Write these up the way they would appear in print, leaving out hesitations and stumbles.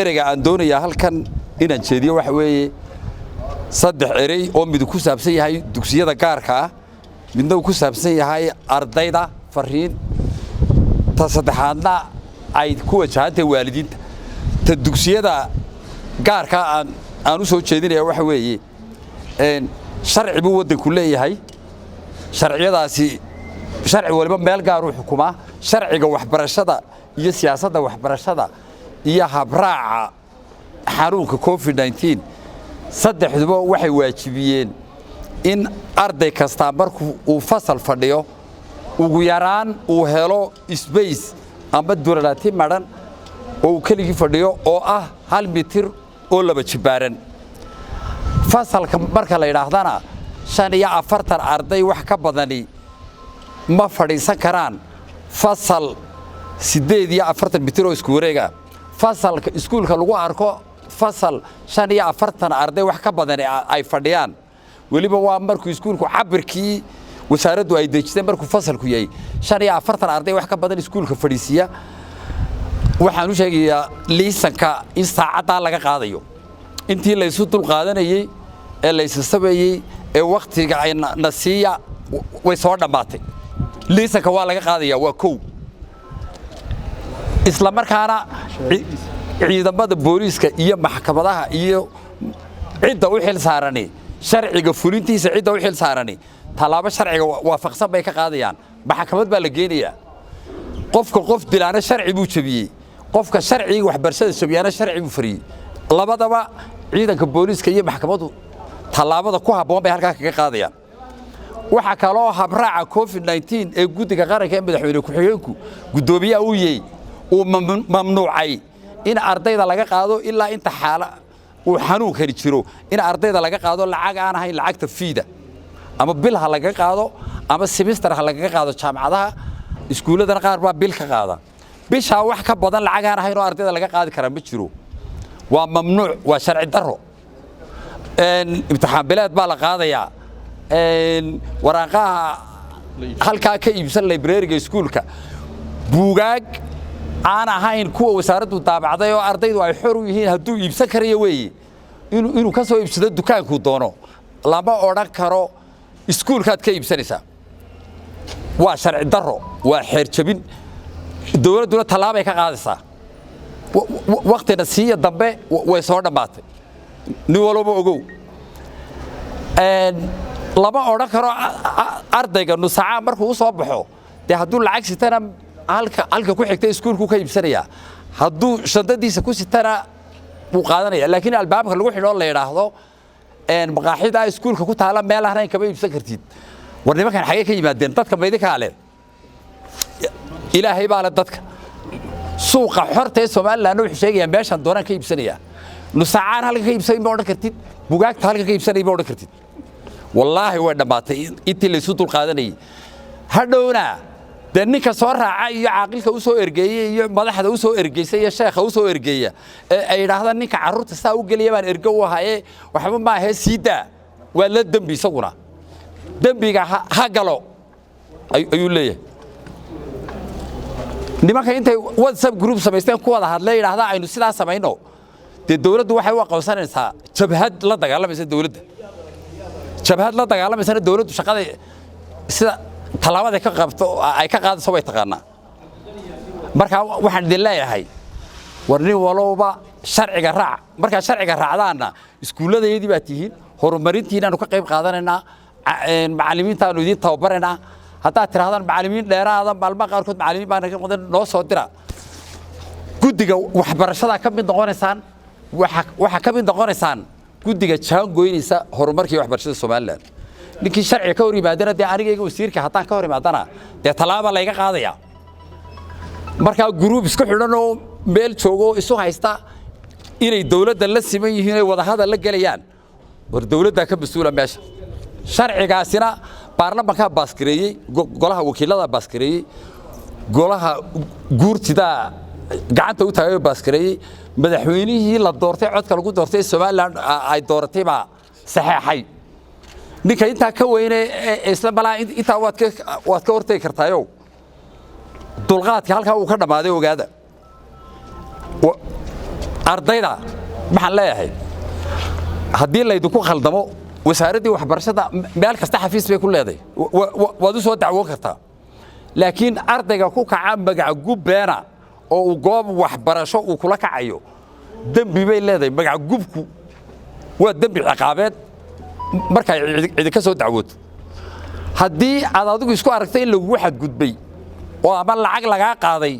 ereyga aan doonayaa halkan inaan jeediyo waxa weeye saddex erey oo mid ku saabsan yahay dugsiyada gaarka ah midna ku saabsan yahay ardayda fariin ta saddexaadna ay ku wajahantay waalidiinta ta dugsiyada gaarka aan u soo jeedinayaa waxa weeye sharci buu waddanku leeyahay sharciyadaasi sharci waliba meel gaar u xukuma sharciga waxbarashada iyo siyaasadda waxbarashada iyo habraaca xanuunka COVID-19 saddexduba waxay waajibiyeen in arday kasta markuu uu fasal fadhiyo ugu yaraan uu helo space ama duralaati maran oo keligii fadhiyo oo ah 1 mitir oo laba jibaaran fasalka marka la yiraahdana 45 arday wax ka badani ma fadhiisan karaan fasal 48 mitir oo isku wareega fasalka iskuulka lagu arko fasal 45 arday wax ka badan ay fadhiyaan waliba waa markuu iskuulku cabirkii wasaaraddu ay dejisay markuu fasalku yahay 45 arday wax ka badan iskuulka fadhiisiya waxaan u sheegayaa liisanka in saacada laga qaadayo intii la isu dul qaadanayay ee la isu sameeyay ee waqtiga ay nasiya way soo dhamaatay liisanka waa laga qaadaya waa kow isla markaana ciidamada booliiska iyo maxkamadaha iyo cidda u xil saarani sharciga fulintiisa cidda u xil saarani talaabo sharciga waafaqsan bay ka qaadayaan maxkamad baa la geenayaa qof dilaana sharci buu jabiyay qofka sharciga waxbarashada jabiyana sharci buu fariyay labadaba ciidanka booliiska iyo maxkamadu talaabada ku habboon bay halka kaga qaadayaan waxa kale oo habraaca COVID-19 ee guddiga qaranka ee madaxweyne ku-xigeenku gudoomiyaha uu yahay uu mamnuucay in ardayda laga qaado ilaa inta xaala uu xanuun kari jiro in ardayda laga qaado lacag aan ahayn lacagta fiida ama bil ha laga qaado ama semester ha laga qaado jaamacadaha iskuuladana qaar baa bil ka qaada bisha wax ka badan lacag aan ahayn oo ardayda laga qaadi kara ma jiro waa mamnuuc waa sharci darro imtixaan bilaad baa la qaadaya waraaqaha halka ka iibsan library-ga iskuulka buugaag aan ahayn kuwa wasaaraddu daabacday oo ardaydu ay xor u yihiin hadduu iibsan karayo weeye inuu ka soo iibsado dukaanku doono lama odhan karo iskuulkaad ka iibsanaysaa waa sharci darro waa xeer jabin dawladduna tallaabay ka qaadaysaa waqtina siiya dambe way soo dhammaatay nin walba ogow lama odhan karo ardayga nusaaca markuu u soo baxo dee hadduu lacag sitana halka ku xigtay iskuulku ka iibsanaya hadduu shandadiisa ku sitana wuu qaadanaya laakiin albaabka lagu xidho la yiraahdo maqaaxida iskuulka ku taala meel ahayn kaba iibsan kartid war nimankan xagee ka yimaadeen dadka meydka kale ilaahay baa la dadka suuqa xorta ee Soomaaliland wuxuu sheegaya meeshan doonaan ka iibsanaya nusaacaan halka ka iibsan ma odhan kartid bugaagta halka ka iibsanay ma odhan kartid wallaahi way dhamaatay intii la isu dul qaadanay hadhowna de ninka soo raaca iyo caaqilka u soo ergeeyay iyo madaxda u soo ergeysay iyo sheekha u soo ergeeya ay yiraahdaan ninka carruurta saa u galiya baan ergo u ahaye waxba ma ahe siida waa la dambi isaguna dambiga ha galo ayuu leeyahay nimanka intay WhatsApp group samaysteen ku wada hadlay yiraahdaa aynu sidaas sameeyno de dawladdu waxay u aqoonsanaysaa jabhad la dagaalamaysa dawladdu shaqada sida talaabada ka qabto ay ka qaadayso way taqaanaa marka waxaan idin leeyahay warni walowba sharciga raac marka sharciga raacdaana iskuuladayadii baa tihiin horumarintiina ka qayb qaadanaynaa macallimiinta aanu idin tababaranaa hadaa tirahdaan macallimiin dheeraada maalmaha qaarkood macallimiin baan ka qodan noo soo dira guddiga waxbarashada ka mid noqonaysaan waxa ka mid noqonaysaan guddiga jaangoynaysa horumarka waxbarashada Soomaaliland ninkii sharci ka hor yimaadana de anigayga wasiirka hataan ka hor yimaadana de talaaba la iga qaadaya marka group isku xidhan oo meel joogo isu haysta inay dawladda la siman yihiin ay wada hadal la galayaan war dawladda ka mas'uula meesha sharcigaasina baarlamaanka baaskireeyay golaha wakiilada baaskireeyay golaha guurtida gacanta u taagay baaskireeyay madaxweynihii la doortay codka lagu doortay Soomaaliland ay dooratay ba saxeexay ninka inta ka weynay isla balaa inta waad ka hortay kartaayo dulqaadka halka uu ka dhamaaday ogaada ardayda maxaan leeyahay haddii laydinku khaldamo wasaaraddii waxbarashada meel kasta xafiis bay ku leedahay waad u soo dacwoon kartaa laakiin ardayga ku kaca magaca gubbeena oo uu goob waxbarasho uu kula kacayo dembi bay leedahay magaca gubku waa dembi ciqaabeed markay cidi ka soo dacwooto haddii aad adigu isku aragtay in lagugu xadgudbay oo ama lacag lagaa qaaday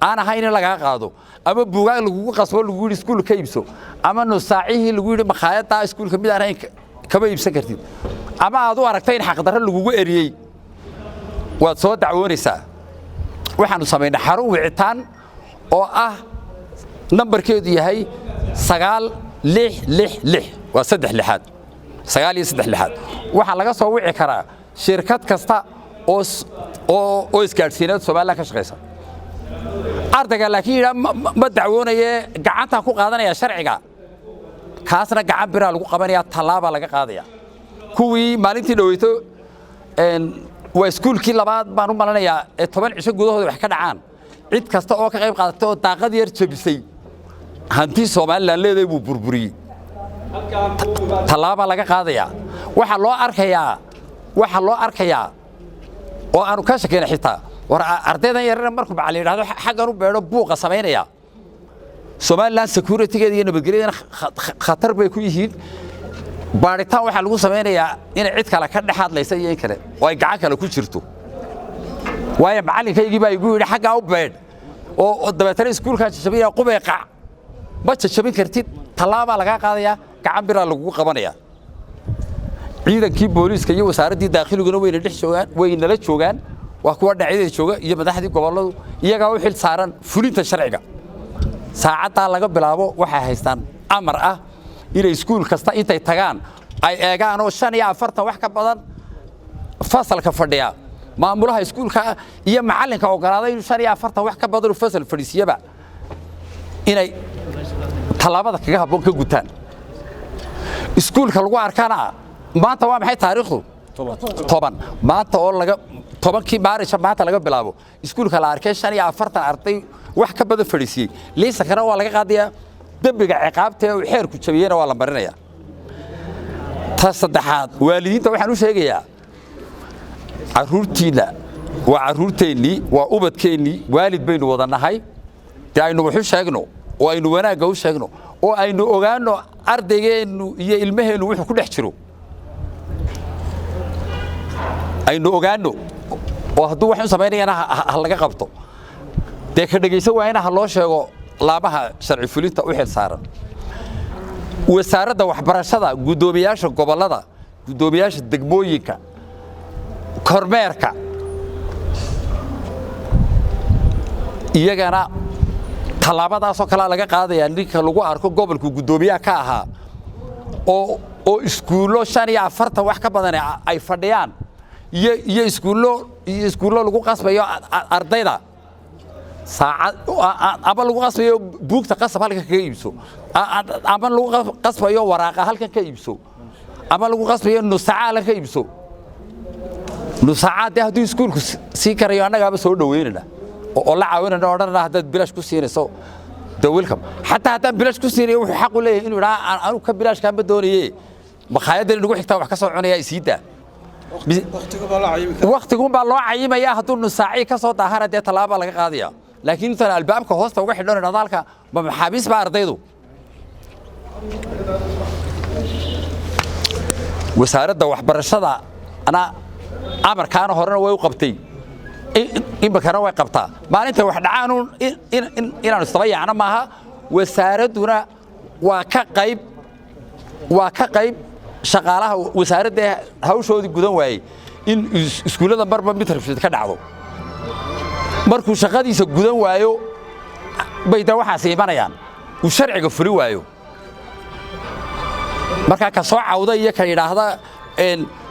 aan ahayn in lagaa qaado ama buugaag lagugu qasbo lagu yidhi iskuul ka iibso ama nusaacihii lagu yidhi makhaayadda iskuulka mid aan ahayn kama iibsan kartid ama aad u aragtay in xaqdarro lagugu eriyey waad soo dacwoonaysaa waxaanu samaynay xarun wicitaan oo ah nambarkeedu yahay 9666 waa 3 lixaad 9 iyo 3 lixaad waxaa laga soo wici karaa shirkad kasta oo isgaadhsiineed Soomaaliland ka shaqeysa ardayga laakiin yidhaa ma dacwoonaye gacantaan ku qaadanaya sharciga kaasna gacan biraa lagu qabanaya tallaaba laga qaadaya kuwii maalintii dhaweyto waa iskuulkii labaad baan u malanayaa 10 cisho gudahooda wax ka dhacaan cid kasta oo ka qayb qaadatay oo daaqad yar jabisay hanti Soomaaliland leedahay buu burburiyay tallaaba laga qaadaya waxa loo arkayaa oo aanu ka shaqeyn xitaa war ardaydan yarana markuu macallin yiraahdo xaggan u beero buuqa sameynaya Soomaaliland security-geeda iyo nabadgelyada khatar bay ku yihiin baaritaan waxa lagu sameynayaa in cid kale ka dhaxadlaysa iyo in kale oo ay gacan kale ku jirto waayo macallinkaygii baa igu yiri xagga u beed oo dabeetana iskuulka jabiya qubeeqa ma jabin kartid tallaaba laga qaadaya gacan bira lagu qabanaya ciidankii booliiska iyo wasaaraddii daaqiluguna wayna la joogaan waa kuwa dhacayda jooga iyo madaxdii goboladu iyaga u xil saaran fulinta sharciga saacada laga bilaabo waxa haystaan amar ah inay iskuul kasta intay tagaan ay eegaan oo 45 wax ka badan fasalka fadhiya maamulaha iskuulka iyo macallinka ogolaaday inuu 45 wax ka badan fasal fadhiisiyaba inay talaabada kaga habboon ka gutaan iskuulka lagu arkana maanta waa maxay taariikhdu 10 maanta oo laga 10kii maarisha maanta laga bilaabo iskuulka la arkay 45 arday wax ka badan fadhiisiyay liisa kana waa laga qaadiyaa dambiga ciqaabta ee xeerku jabiyayna waa la marinayaa ta saddexaad waalidiinta waxaan u sheegayaa caruurtiina waa caruurteennii waa ubadkeennii waalid baynu wada nahay dee aynu wuxuu sheegno oo aynu wanaagga u sheegno oo aynu ogaano ardaygeenu iyo ilmaheenu wuxuu ku dhex jiro aynu ogaano oo hadduu wax u sameynayana ha laga qabto dee ka dhageysan waayna ha loo sheego laabaha sharci fulinta u xil saaran wasaaradda waxbarashada gudoomiyaasha gobolada gudoomiyaasha degmooyinka kormeerka iyagana talaabadaas oo kala laga qaadaya ninka lagu arko gobolka gudoomiyaha ka ahaa oo iskuulo 45 wax ka badan ay fadhiyaan iyo iskuulo lagu qasbayo ardayda saacad ama lagu qasbayo buugta qasab halka ka iibso ama lagu qasbayo waraaqa halka ka iibso ama lagu qasbayo nusaaca halka ka iibso nusaaca haddii iskuulku sii karayo annagaaba soo dhaweynana oo la caawinana odhanana haddaad bilaash ku siinayso welcome حتى هذا بلاش كسيني وحقوا ليه إنه أنا كبلاش كان بدوني بخايد اللي نقول حتى وحكسر عني يسيدا وقتكم بالله عيما يا هتون الساعي كسر طهارة دي طلابة لك قاضية لكن ترى الباب كهوست وواحد لون نضالك بمحابيس بعرضيده وسارد وحبرشة أنا أمر كانوا هرنا ويقبتي إن بكرة ويقبتها ما أنت واحد عانون إن نستطيع أنا معها وساردنا وكقيب شغالها وسارد هاوشوا دي جودان واي إن إسكولنا بربا مترفشت كدعو مركو شغادي سجودان وايو بيدوا حاسيبنا يعني وشرع قفري وايو marka ka soo cawda iyo ka yiraahda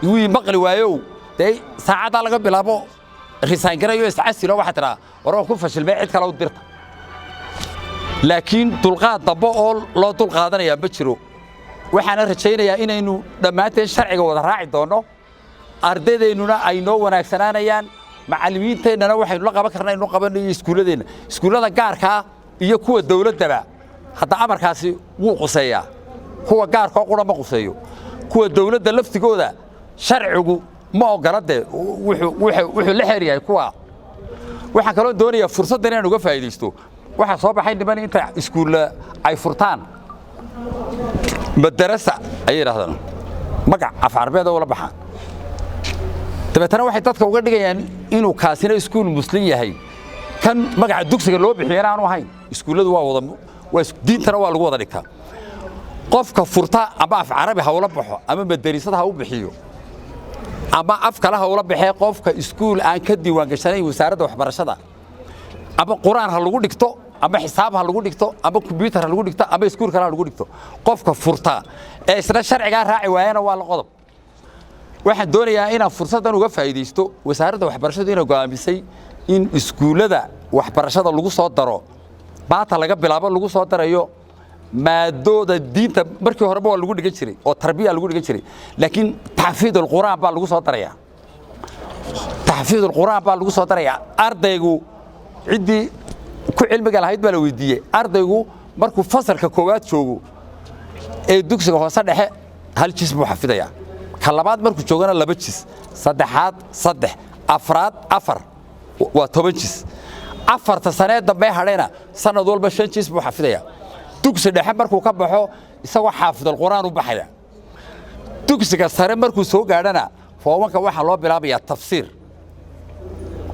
wii maqli waayo day saacada laga bilaabo resign garayo iscaasilo waxa tira waro ku fashilmay cid kale u dirta laakiin dulqaad dabo oo loo dul qaadanaya ma jiro waxaan rajaynayaa inaynu dhamaanteen sharciga wada raaci doono ardadeennuna ay noo wanaagsanaanayaan macallimiinteennana waxaynu la qaban karnaa inuu qabanayo iskuuladeena iskuulada gaarka iyo kuwa dawladaba hadda amarkaasi wuu quseeyaa kuwa gaarka qura ma quseeyo kuwa dawladda laftigooda sharcigu ma ogola de wuxuu la xiriyaa kuwa waxa kale oo doonaya fursaddan inaan uga faa'iideysto waxa soo baxay niman inta iskuul ay furtaan madrasa ay yiraahdaan magac af Carabeed oo la baxaan dabeetana waxay dadka uga dhigayaan inuu kaasina iskuul muslim yahay kan magaca dugsiga loo bixiyana aanu ahayn iskuuladu waa diintana waa lagu wada dhigtaa qofka furta ama af Carabi ha ula baxo ama madrasada ha u bixiyo ama af kale ha ula baxay qofka iskuul aan ka diiwaan gashanayn wasaaradda waxbarashada ama quraan ha lagu dhigto ama xisaab ha lagu dhigto ama computer ha lagu dhigto ama iskuul kale ha lagu dhigto qofka furta ee isla sharciga raaci waayana waa la qodob waxaan doonayaa inaan fursadan uga faa'iideysto wasaaradda waxbarashada inay go'aamisay in iskuulada waxbarashada lagu soo daro baata laga bilaabo lagu soo darayo maadooda diinta markii horeba waa lagu dhigan jiray oo tarbiya lagu dhigan jiray laakiin tahfiidul quraan baa lagu soo daraya tahfiidul quraan baa lagu soo daraya ardaygu cidii ku cilmiga lahayd baa la weydiiyay ardaygu markuu fasalka koowaad joogo ee dugsiga hoose dhexe hal jis buu xafidaya ka labaad markuu joogana laba jis saddexaad saddex afraad afar waa 10 jis afarta sano dambe hadheena sanad walba 5 jis buu xafidaya dugsi dhexe markuu ka baxo isagoo xaafidul quraan u baxaya dugsiga sare markuu soo gaadhana foomanka waxa loo bilaabayaa tafsiir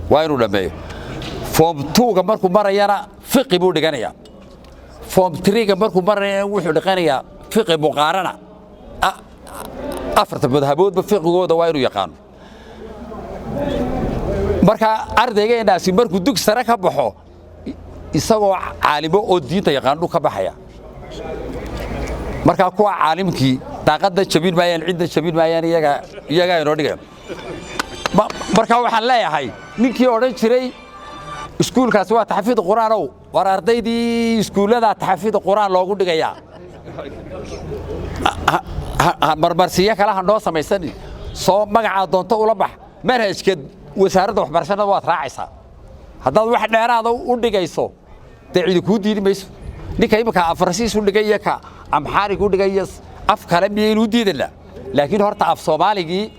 waa inuu dhameeyo form 2 ga markuu marayana fiqi buu dhiganaya form 3 ga markuu marayana wuxuu dhaqanayaa fiqi muqaarana afarta madhaboodba fiqigooda waa inuu yaqaan marka ardaygeennasi markuu dugsi sare ka baxo isagoo caalimo oo diinta yaqaan ka baxaya marka kuwa caalimkii daaqada jabin maayaan cidda jabin maayaan iyaga inoo dhigay marka waxaan leeyahay ninkii oran jiray iskuulkaas waa taxfiid quraan oo war ardaydii iskuulada taxfiid quraan loogu dhigaya marmarsiya kala handoo samaysan soo magaca doonto ula bax manhajka wasaaradda waxbarashada waad raacaysaa haddaad wax dheeraad u dhigayso cid ku diidi mayso ninka imika Faransiis u dhigay ka Amxaari ku dhigay af kale miyay u diidana laakiin horta af Soomaaligii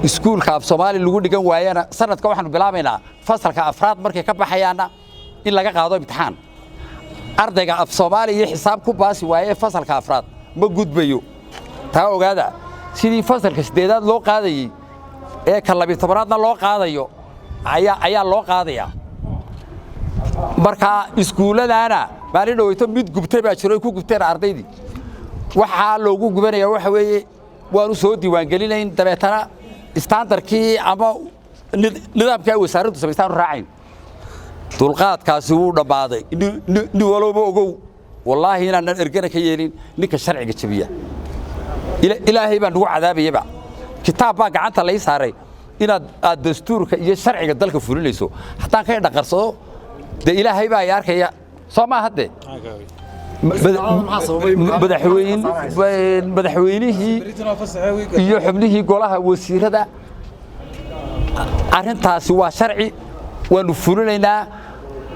iskuulka af Soomaali lagu dhigan waayana sanadka waxaan bilaabaynaa fasalka afraad markay ka baxayaana in laga qaado imtixaan ardayga af Soomaali iyo xisaab ku baasi waayay fasalka afraad ma gudbayo taa ogaada sidii fasalka 8aad loo qaadayay ee ka 12aadna loo qaadayo ayaa loo qaadaya marka iskuuladana maalin dhaweyto mid gubtay baa jiro ku gubteen ardaydii waxa loogu gubanaya waxa weeye waanu soo diiwaan gelinayn dabeetana standardkii ama nidaamka wasaaraddu sameystaan raacin dulqaadkaasi uu dhamaaday ni walba ogow wallahi inaan ergana ka yeelin ninka sharciga jabiya ilaahay baan ugu cadaabayba kitaab baa gacanta la saaray inaad dastuurka iyo sharciga dalka fulinayso hataan ka dhaqarsado de ilaahay baa arkaya Soomaa hadde madaxweynihii iyo xubnihii golaha wasiirada arintaasi waa sharci waanu fulinaynaa